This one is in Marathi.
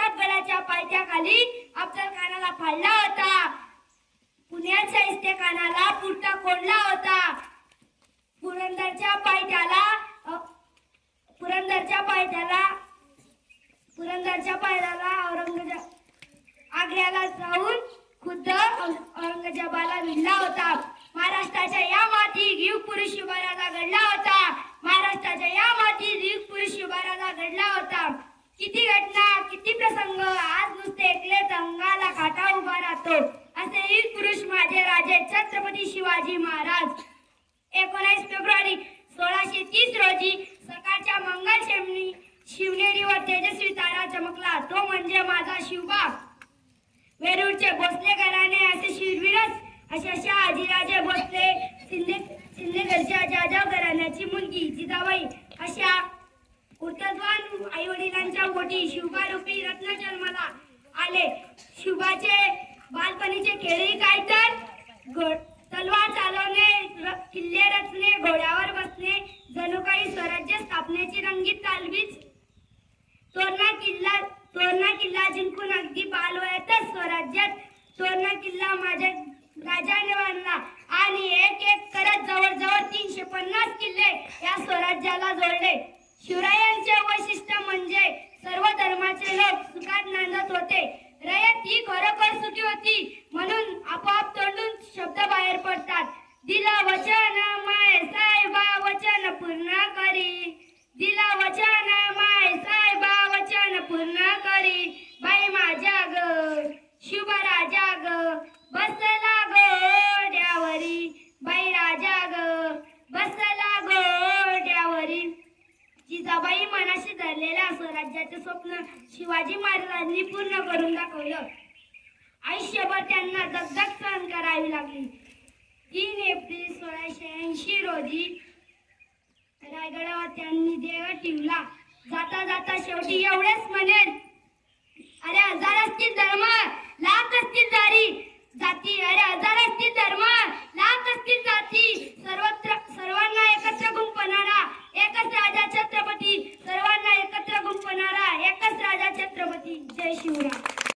प्रतापगडाच्या पायथ्याखाली अफजलखानाला फाडला होता. पुण्यात शाहिस्तेखानाला पुरता कोंडला होता. पुरंदरच्या पायथ्याला आग्र्याला जाऊन खुद्द औरंगजेबाला विडला होता. महाराष्ट्राच्या या मातीत युग पुरुष शिवराजा घडला होता. महाराष्ट्राच्या या मातीत युग पुरुष शिवराजा घडला होता. किती घटना, किती प्रसंग, आज नुसते ऐकले अंगाला काटा उभा राहतो. असे युग पुरुष माझे राजे छत्रपती शिवाजी महाराज. 19 फेब्रुवारी 1630 रोजी सकाळच्या मंगल शिवनेरीवर तेजस्वी तारा चमकला. तो म्हणजे माझा शिवबा. वेरूळचे भोसले घराणे असे शूरवीरच अशा शहाजीराजे भोसले, सिंदेगडच्या जाधव घराण्याची मुलगी जिजाबाई अशा ऊर्ध्ववान आई वडिलांच्या पोटी शिवबा रूपी रत्न जन्माला आले. शिवबाचे बालपणीचे खेळही काय तर तलवार चालवणे, किल्ले रचणे, घोड्यावर बसणे, जणू काही स्वराज्य स्थापनेची रंगीत तालमीच. तोरणा किल्ला जिंकून अगदी बालवयातच स्वराज्यात तोरणा किल्ला माझ्या राजाने बांधला आणि एक एक करत जवळजवळ 350 किल्ले या स्वराज्याला जोडले. शिवरायांचे वैशिष्ट्य म्हणजे सर्व धर्माचे लोक सुखात नांदत होते. रयत ही खरोखर सुखी होती म्हणून आपोआप तोंडून शब्द बाहेर पडतात. दिला वचन माय साहेबा वचन पूर्ण करी. दिला वचन माय साहेबा वचन पूर्ण करी. बाई माझ्या ग शिवराजा ग बसला घोड्यावरी. बाई राजा ग बसला घोड्यावरी. जिजाबाई मनाशी धरलेल्या स्वराज्याचे स्वप्न शिवाजी महाराजांनी पूर्ण करून दाखवलं. आयुष्यभर त्यांना दगदग सहन करावी लागली. 3 एप्रिल 1680 रोजी रायगडावर त्यांनी देह ठेवला. जाता जाता शेवटी एवढेच म्हणेल, अरे हजार असतील धर्म, लाख असतील जाती, अरे हजार असतील धर्म,